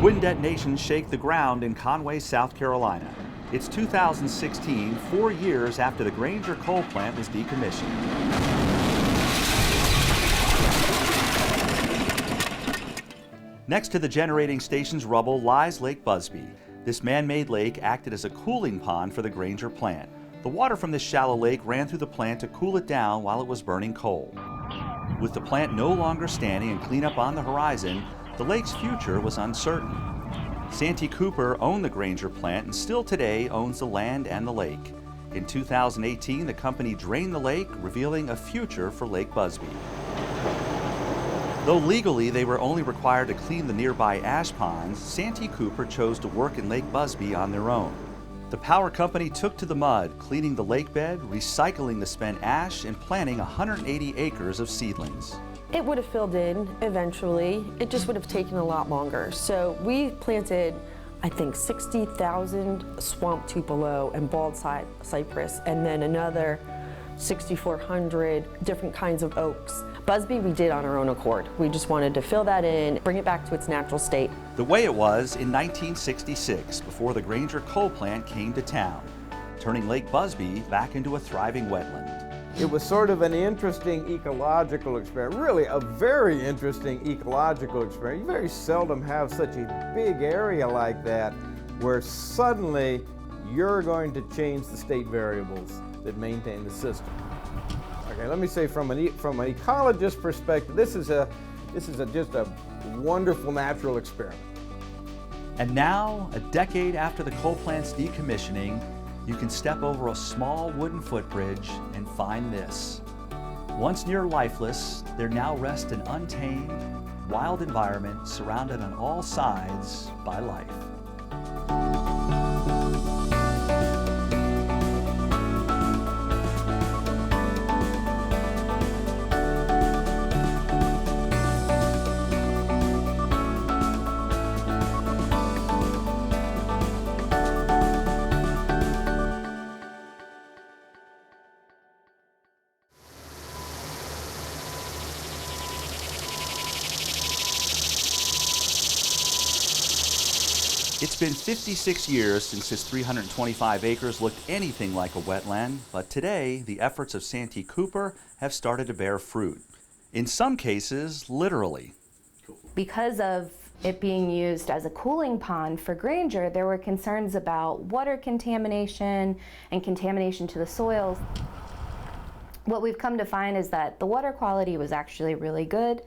Twin detonations shake the ground in Conway, South Carolina. It's 2016, 4 years after the Grainger coal plant was decommissioned. Next to the generating station's rubble lies Lake Busbee. This man-made lake acted as a cooling pond for the Grainger plant. The water from this shallow lake ran through the plant to cool it down while it was burning coal. With the plant no longer standing and cleanup on the horizon, the lake's future was uncertain. Santee Cooper owned the Grainger plant and still today owns the land and the lake. In 2018, the company drained the lake, revealing a future for Lake Busbee. Though legally they were only required to clean the nearby ash ponds, Santee Cooper chose to work in Lake Busbee on their own. The power company took to the mud, cleaning the lake bed, recycling the spent ash, and planting 180 acres of seedlings. It would have filled in eventually. It just would have taken a lot longer. So we planted, I think, 60,000 swamp tupelo and bald cypress, and then another 6,400 different kinds of oaks. Busbee we did on our own accord. We just wanted to fill that in, bring it back to its natural state. The way it was in 1966, before the Grainger coal plant came to town, turning Lake Busbee back into a thriving wetland. It was sort of an interesting ecological experiment, really a very interesting ecological experiment. You very seldom have such a big area like that where suddenly you're going to change the state variables that maintain the system. Okay, let me say from an ecologist perspective, this is just a wonderful natural experiment. And now, a decade after the coal plant's decommissioning, you can step over a small wooden footbridge and find this. Once near lifeless, there now rests an untamed, wild environment surrounded on all sides by life. It's been 56 years since this 325 acres looked anything like a wetland, but today the efforts of Santee Cooper have started to bear fruit. In some cases, literally. Because of it being used as a cooling pond for Grainger, there were concerns about water contamination and contamination to the soils. What we've come to find is that the water quality was actually really good.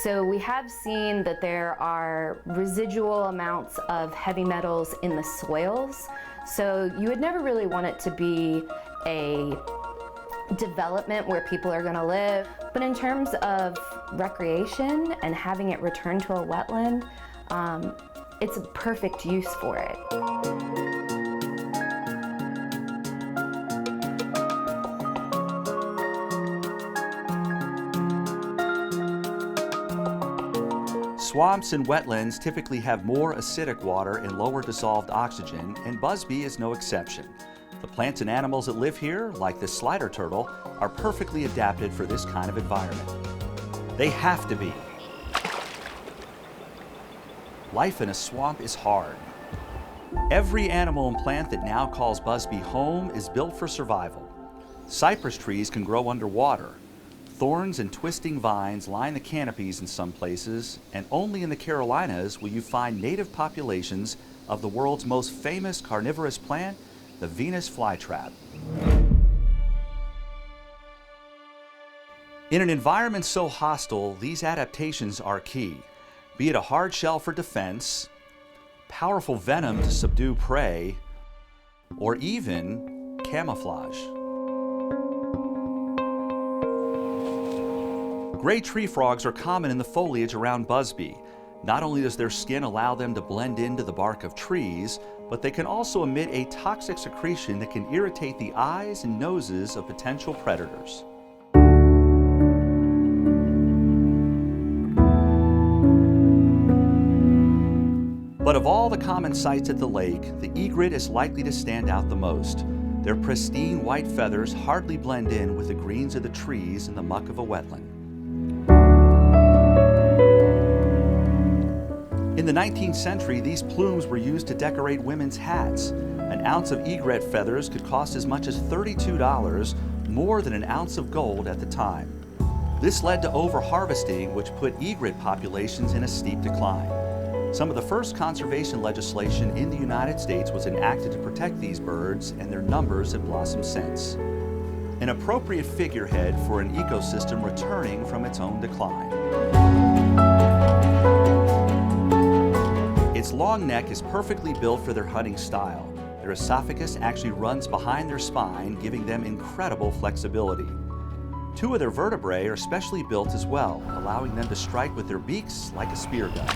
So we have seen that there are residual amounts of heavy metals in the soils. So you would never really want it to be a development where people are going to live. But in terms of recreation and having it return to a wetland, it's a perfect use for it. Swamps and wetlands typically have more acidic water and lower dissolved oxygen, and Busbee is no exception. The plants and animals that live here, like this slider turtle, are perfectly adapted for this kind of environment. They have to be. Life in a swamp is hard. Every animal and plant that now calls Busbee home is built for survival. Cypress trees can grow underwater. Thorns and twisting vines line the canopies in some places, and only in the Carolinas will you find native populations of the world's most famous carnivorous plant, the Venus flytrap. In an environment so hostile, these adaptations are key, be it a hard shell for defense, powerful venom to subdue prey, or even camouflage. Gray tree frogs are common in the foliage around Busbee. Not only does their skin allow them to blend into the bark of trees, but they can also emit a toxic secretion that can irritate the eyes and noses of potential predators. But of all the common sights at the lake, the egret is likely to stand out the most. Their pristine white feathers hardly blend in with the greens of the trees and the muck of a wetland. In the 19th century, these plumes were used to decorate women's hats. An ounce of egret feathers could cost as much as $32, more than an ounce of gold at the time. This led to over-harvesting, which put egret populations in a steep decline. Some of the first conservation legislation in the United States was enacted to protect these birds, and their numbers have blossomed since. An appropriate figurehead for an ecosystem returning from its own decline. Its long neck is perfectly built for their hunting style. Their esophagus actually runs behind their spine, giving them incredible flexibility. Two of their vertebrae are specially built as well, allowing them to strike with their beaks like a spear gun.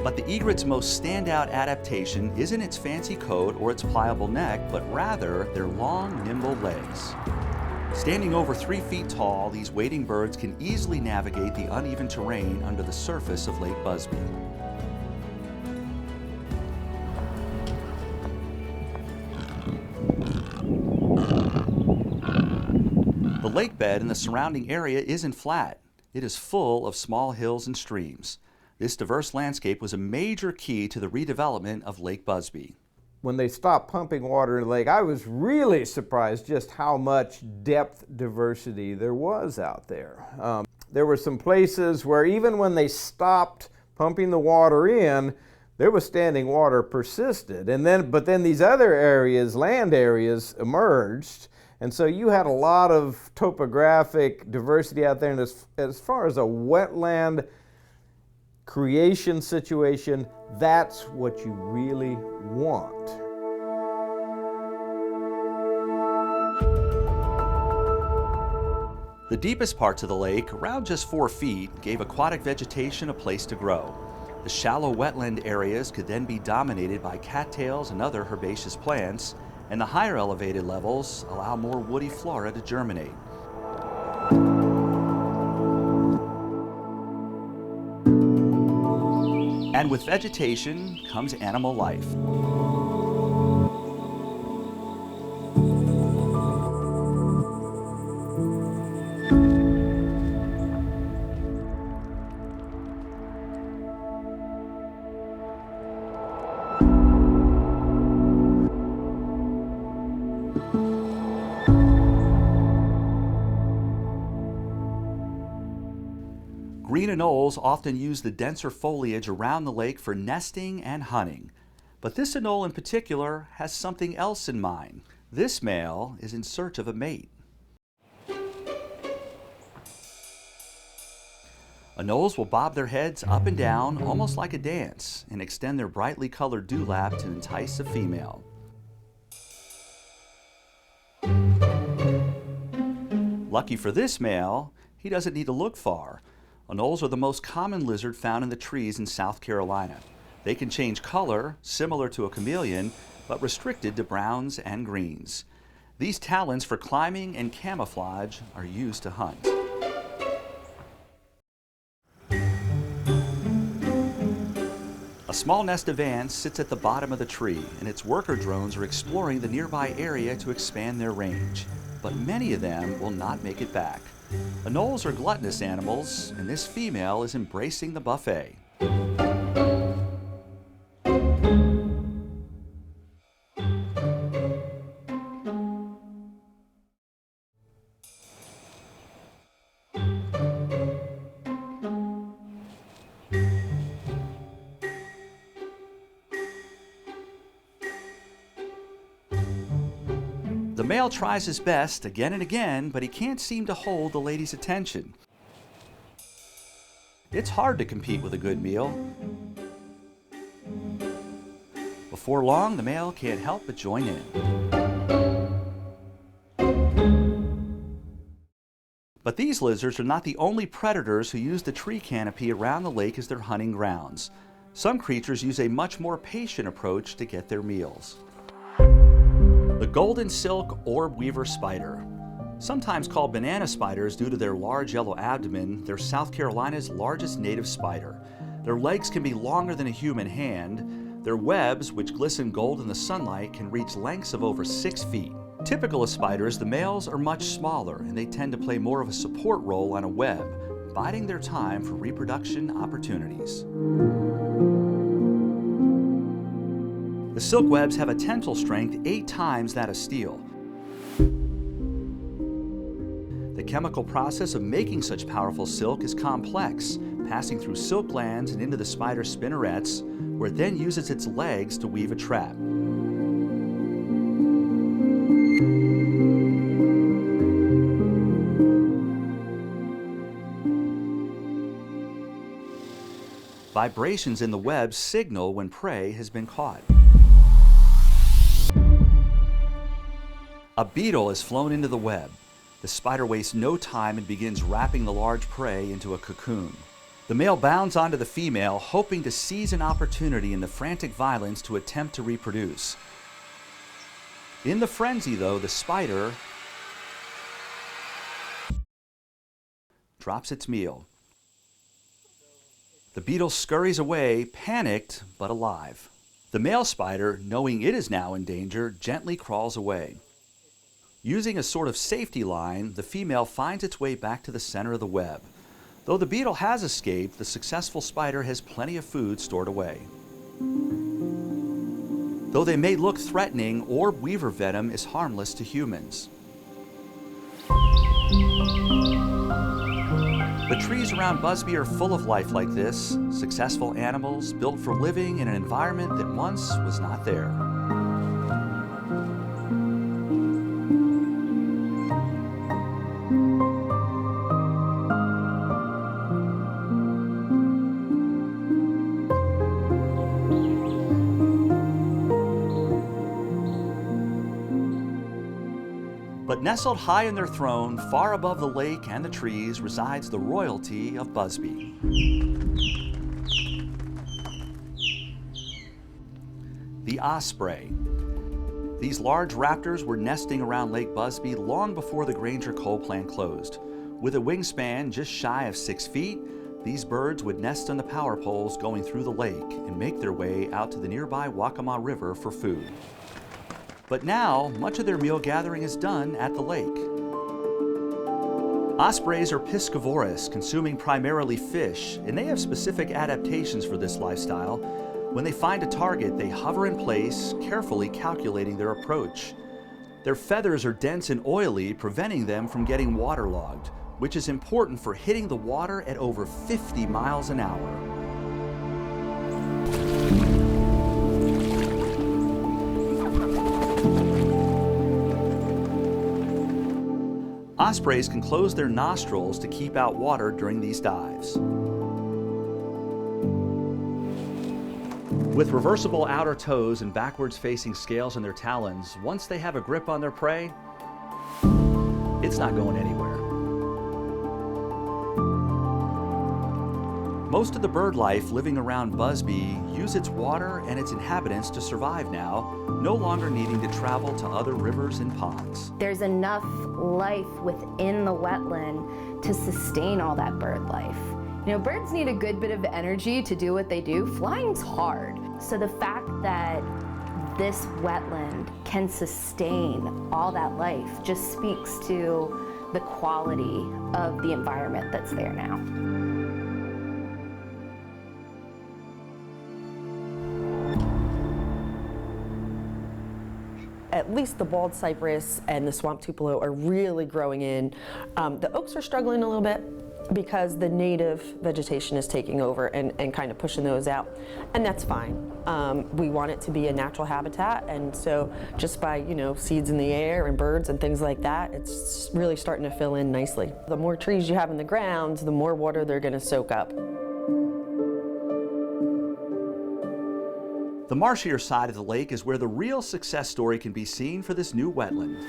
But the egret's most standout adaptation isn't its fancy coat or its pliable neck, but rather their long, nimble legs. Standing over 3 feet tall, these wading birds can easily navigate the uneven terrain under the surface of Lake Busbee. The lake bed and the surrounding area isn't flat. It is full of small hills and streams. This diverse landscape was a major key to the redevelopment of Lake Busbee. When they stopped pumping water in the lake, I was really surprised just how much depth diversity there was out there. There were some places where even when they stopped pumping the water in, there was standing water persisted. But then these other areas, land areas, emerged. And so you had a lot of topographic diversity out there. And as far as a wetland creation situation, that's what you really want. The deepest parts of the lake, around just 4 feet, gave aquatic vegetation a place to grow. The shallow wetland areas could then be dominated by cattails and other herbaceous plants, and the higher elevated levels allow more woody flora to germinate. And with vegetation comes animal life. Green anoles often use the denser foliage around the lake for nesting and hunting. But this anole in particular has something else in mind. This male is in search of a mate. Anoles will bob their heads up and down almost like a dance and extend their brightly colored dewlap to entice a female. Lucky for this male, he doesn't need to look far. Anoles are the most common lizard found in the trees in South Carolina. They can change color, similar to a chameleon, but restricted to browns and greens. These talents for climbing and camouflage are used to hunt. A small nest of ants sits at the bottom of the tree, and its worker drones are exploring the nearby area to expand their range. But many of them will not make it back. Anoles are gluttonous animals, and this female is embracing the buffet. The male tries his best again and again, but he can't seem to hold the lady's attention. It's hard to compete with a good meal. Before long, the male can't help but join in. But these lizards are not the only predators who use the tree canopy around the lake as their hunting grounds. Some creatures use a much more patient approach to get their meals. The golden silk orb weaver spider. Sometimes called banana spiders due to their large yellow abdomen, they're South Carolina's largest native spider. Their legs can be longer than a human hand. Their webs, which glisten gold in the sunlight, can reach lengths of over 6 feet. Typical of spiders, the males are much smaller and they tend to play more of a support role on a web, biding their time for reproduction opportunities. The silk webs have a tensile strength 8 times that of steel. The chemical process of making such powerful silk is complex, passing through silk glands and into the spider's spinnerets, where it then uses its legs to weave a trap. Vibrations in the web signal when prey has been caught. A beetle is flown into the web. The spider wastes no time and begins wrapping the large prey into a cocoon. The male bounds onto the female, hoping to seize an opportunity in the frantic violence to attempt to reproduce. In the frenzy, though, the spider drops its meal. The beetle scurries away, panicked but alive. The male spider, knowing it is now in danger, gently crawls away. Using a sort of safety line, the female finds its way back to the center of the web. Though the beetle has escaped, the successful spider has plenty of food stored away. Though they may look threatening, orb weaver venom is harmless to humans. The trees around Busbee are full of life like this, successful animals built for living in an environment that once was not there. But nestled high in their throne, far above the lake and the trees, resides the royalty of Busbee. The Osprey. These large raptors were nesting around Lake Busbee long before the Grainger coal plant closed. With a wingspan just shy of 6 feet, these birds would nest on the power poles going through the lake and make their way out to the nearby Waccamaw River for food. But now, much of their meal gathering is done at the lake. Ospreys are piscivorous, consuming primarily fish, and they have specific adaptations for this lifestyle. When they find a target, they hover in place, carefully calculating their approach. Their feathers are dense and oily, preventing them from getting waterlogged, which is important for hitting the water at over 50 miles an hour. Ospreys can close their nostrils to keep out water during these dives. With reversible outer toes and backwards facing scales on their talons, once they have a grip on their prey, it's not going anywhere. Most of the bird life living around Busbee use its water and its inhabitants to survive now, no longer needing to travel to other rivers and ponds. There's enough life within the wetland to sustain all that bird life. You know, birds need a good bit of energy to do what they do. Flying's hard. So the fact that this wetland can sustain all that life just speaks to the quality of the environment that's there now. At least the bald cypress and the swamp tupelo are really growing in. The oaks are struggling a little bit because the native vegetation is taking over and kind of pushing those out, and that's fine. We want it to be a natural habitat, and so just by, you know, seeds in the air and birds and things like that, it's really starting to fill in nicely. The more trees you have in the ground, the more water they're going to soak up. The marshier side of the lake is where the real success story can be seen for this new wetland.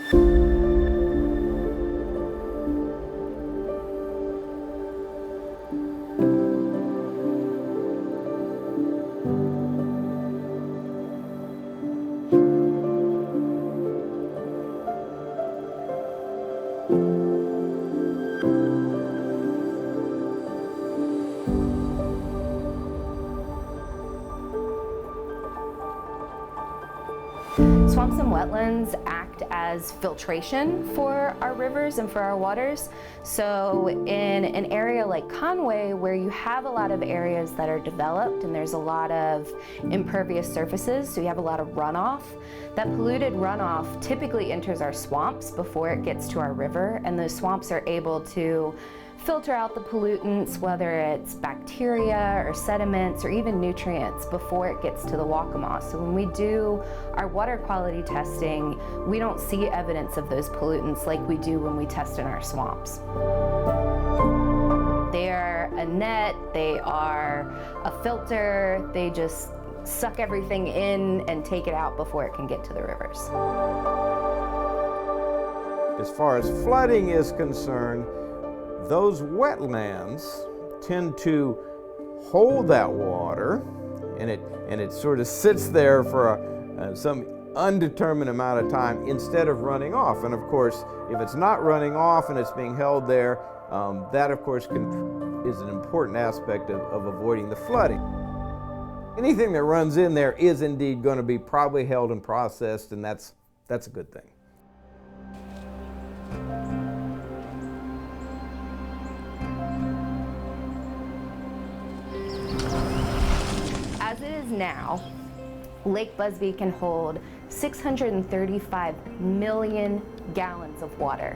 Swamps and wetlands act as filtration for our rivers and for our waters. So in an area like Conway, where you have a lot of areas that are developed and there's a lot of impervious surfaces, so you have a lot of runoff, that polluted runoff typically enters our swamps before it gets to our river, and those swamps are able to filter out the pollutants, whether it's bacteria or sediments or even nutrients, before it gets to the Waccamaw. So when we do our water quality testing, we don't see evidence of those pollutants like we do when we test in our swamps. They are a net, they are a filter, they just suck everything in and take it out before it can get to the rivers. As far as flooding is concerned, those wetlands tend to hold that water, and it sort of sits there for some undetermined amount of time instead of running off. And of course, if it's not running off and it's being held there, that of course is an important aspect of avoiding the flooding. Anything that runs in there is indeed going to be probably held and processed, and that's a good thing. As it is now, Lake Busbee can hold 635 million gallons of water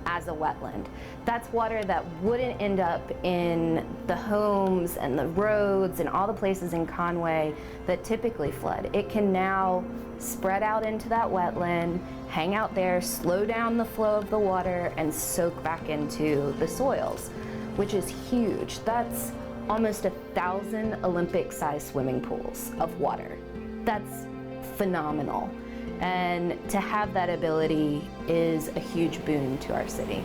as a wetland. That's water that wouldn't end up in the homes and the roads and all the places in Conway that typically flood. It can now spread out into that wetland, hang out there, slow down the flow of the water, and soak back into the soils, which is huge. That's almost 1,000 Olympic-sized swimming pools of water. That's phenomenal. And to have that ability is a huge boon to our city.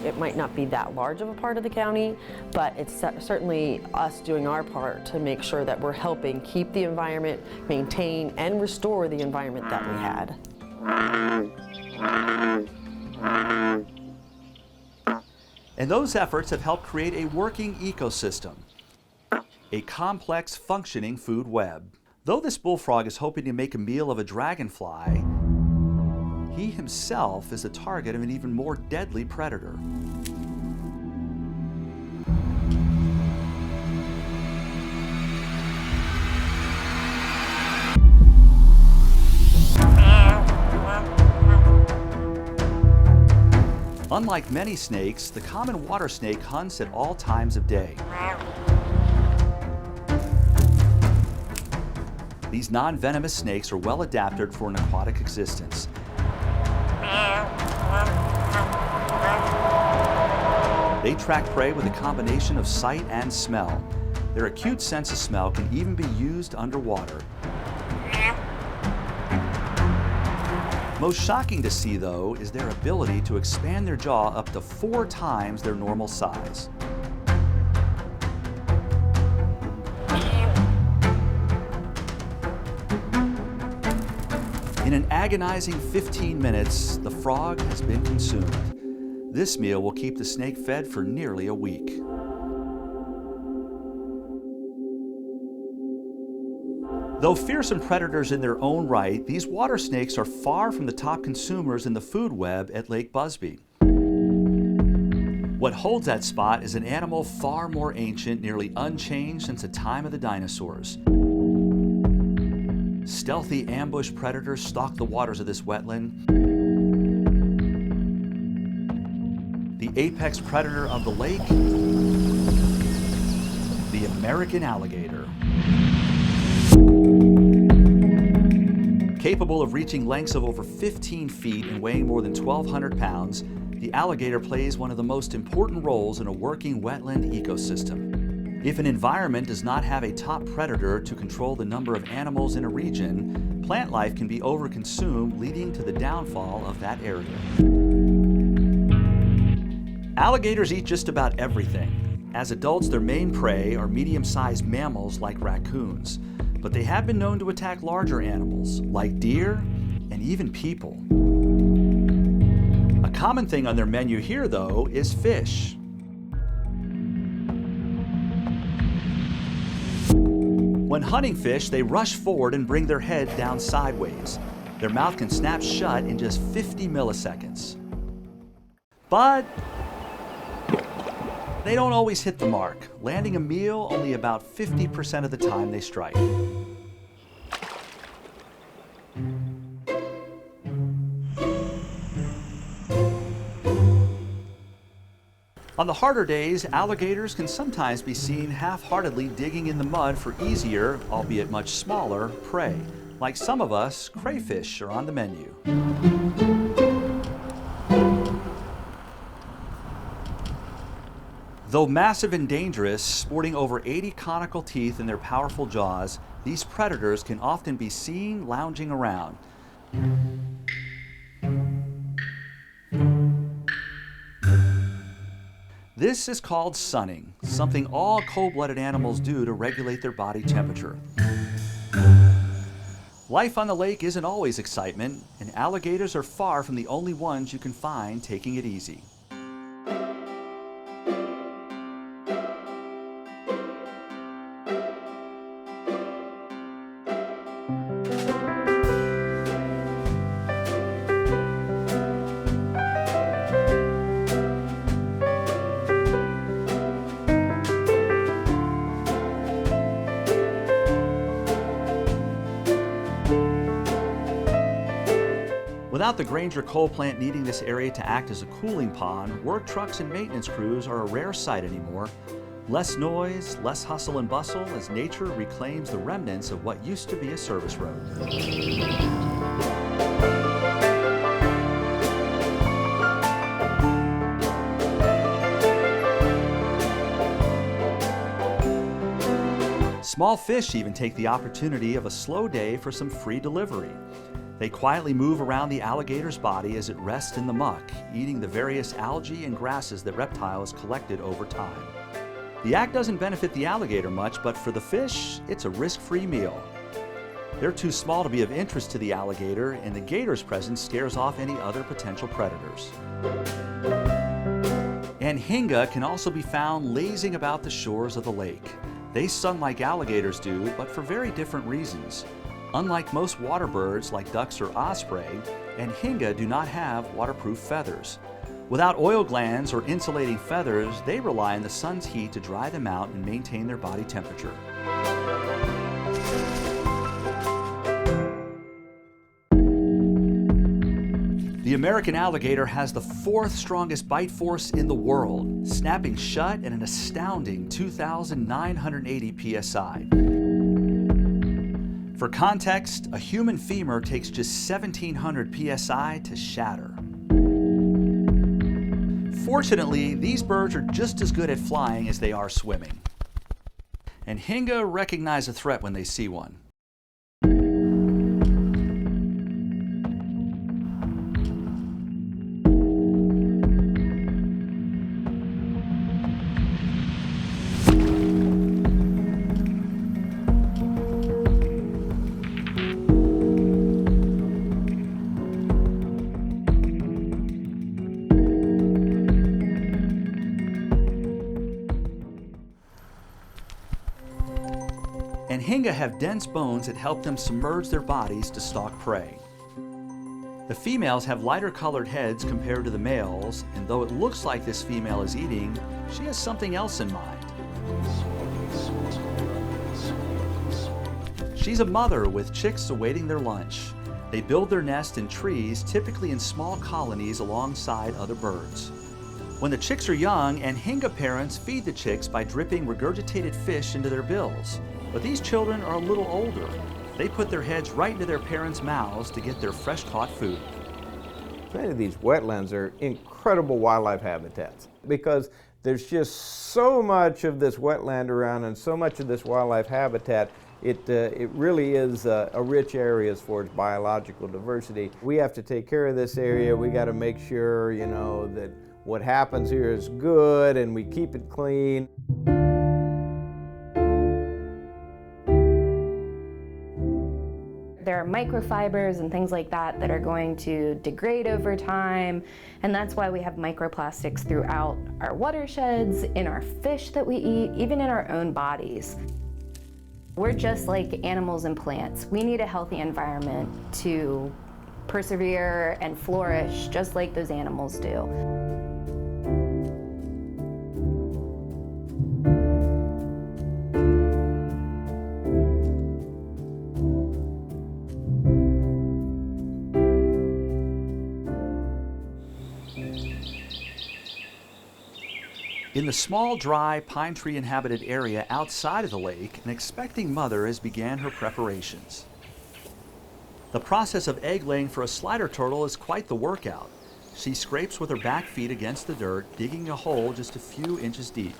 It might not be that large of a part of the county, but it's certainly us doing our part to make sure that we're helping keep the environment, maintain, and restore the environment that we had. And those efforts have helped create a working ecosystem, a complex, functioning food web. Though this bullfrog is hoping to make a meal of a dragonfly, he himself is the target of an even more deadly predator. Unlike many snakes, the common water snake hunts at all times of day. These non-venomous snakes are well adapted for an aquatic existence. They track prey with a combination of sight and smell. Their acute sense of smell can even be used underwater. Most shocking to see, though, is their ability to expand their jaw up to 4 times their normal size. In an agonizing 15 minutes, the frog has been consumed. This meal will keep the snake fed for nearly a week. Though fearsome predators in their own right, these water snakes are far from the top consumers in the food web at Lake Busbee. What holds that spot is an animal far more ancient, nearly unchanged since the time of the dinosaurs. Stealthy ambush predators stalk the waters of this wetland. The apex predator of the lake, the American alligator. Capable of reaching lengths of over 15 feet and weighing more than 1,200 pounds, the alligator plays one of the most important roles in a working wetland ecosystem. If an environment does not have a top predator to control the number of animals in a region, plant life can be overconsumed, leading to the downfall of that area. Alligators eat just about everything. As adults, their main prey are medium-sized mammals like raccoons, but they have been known to attack larger animals like deer and even people. A common thing on their menu here, though, is fish. When hunting fish, they rush forward and bring their head down sideways. Their mouth can snap shut in just 50 milliseconds. But they don't always hit the mark, landing a meal only about 50% of the time they strike. On the harder days, alligators can sometimes be seen half-heartedly digging in the mud for easier, albeit much smaller, prey. Like some of us, crayfish are on the menu. Though massive and dangerous, sporting over 80 conical teeth in their powerful jaws, these predators can often be seen lounging around. This is called sunning, something all cold-blooded animals do to regulate their body temperature. Life on the lake isn't always excitement, and alligators are far from the only ones you can find taking it easy. Without the Grainger coal plant needing this area to act as a cooling pond, work trucks and maintenance crews are a rare sight anymore. Less noise, less hustle and bustle as nature reclaims the remnants of what used to be a service road. Small fish even take the opportunity of a slow day for some free delivery. They quietly move around the alligator's body as it rests in the muck, eating the various algae and grasses that reptiles collected over time. The act doesn't benefit the alligator much, but for the fish, it's a risk-free meal. They're too small to be of interest to the alligator, and the gator's presence scares off any other potential predators. Anhinga can also be found lazing about the shores of the lake. They sun like alligators do, but for very different reasons. Unlike most water birds like ducks or osprey, anhinga do not have waterproof feathers. Without oil glands or insulating feathers, they rely on the sun's heat to dry them out and maintain their body temperature. The American alligator has the 4th strongest bite force in the world, snapping shut at an astounding 2,980 psi. For context, a human femur takes just 1,700 psi to shatter. Fortunately, these birds are just as good at flying as they are swimming. Anhinga recognize a threat when they see one. Anhinga have dense bones that help them submerge their bodies to stalk prey. The females have lighter colored heads compared to the males, and though it looks like this female is eating, she has something else in mind. She's a mother with chicks awaiting their lunch. They build their nest in trees, typically in small colonies alongside other birds. When the chicks are young, Anhinga parents feed the chicks by dripping regurgitated fish into their bills. But these children are a little older. They put their heads right into their parents' mouths to get their fresh-caught food. Many of these wetlands are incredible wildlife habitats because there's just so much of this wetland around and so much of this wildlife habitat. It really is a rich area as far as biological diversity. We have to take care of this area. We got to make sure, you know, that what happens here is good and we keep it clean. There are microfibers and things like that that are going to degrade over time, and that's why we have microplastics throughout our watersheds, in our fish that we eat, even in our own bodies. We're just like animals and plants. We need a healthy environment to persevere and flourish just like those animals do. In the small, dry, pine tree inhabited area outside of the lake, an expecting mother has began her preparations. The process of egg laying for a slider turtle is quite the workout. She scrapes with her back feet against the dirt, digging a hole just a few inches deep.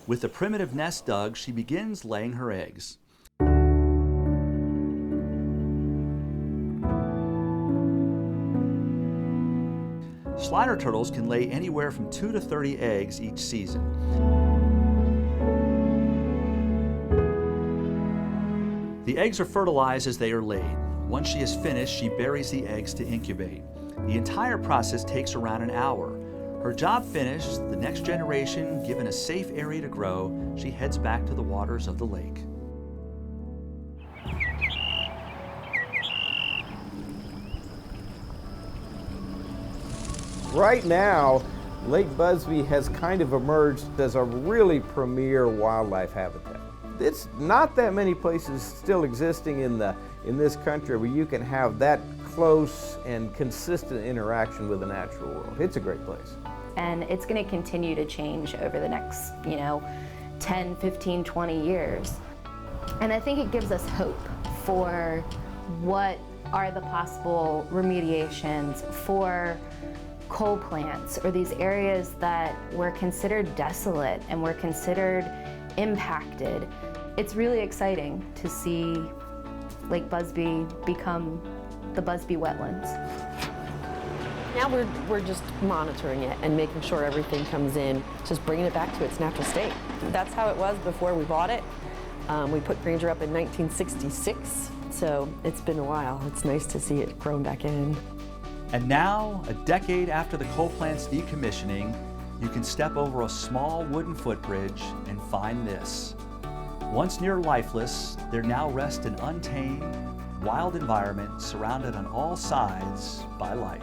With the primitive nest dug, she begins laying her eggs. Slider turtles can lay anywhere from 2 to 30 eggs each season. The eggs are fertilized as they are laid. Once she is finished, she buries the eggs to incubate. The entire process takes around an hour. Her job finished, the next generation given a safe area to grow, she heads back to the waters of the lake. Right now, Lake Busbee has kind of emerged as a really premier wildlife habitat. It's not that many places still existing in this country where you can have that close and consistent interaction with the natural world. It's a great place. And it's going to continue to change over the next, 10, 15, 20 years. And I think it gives us hope for what are the possible remediations for coal plants or these areas that were considered desolate and were considered impacted. It's really exciting to see Lake Busbee become the Busbee wetlands. Now we're just monitoring it and making sure everything comes in, just bringing it back to its natural state. That's how it was before we bought it. We put Grainger up in 1966, so it's been a while. It's nice to see it grown back in. And now, a decade after the coal plant's decommissioning, you can step over a small wooden footbridge and find this. Once near lifeless, there now rests an untamed, wild environment surrounded on all sides by life.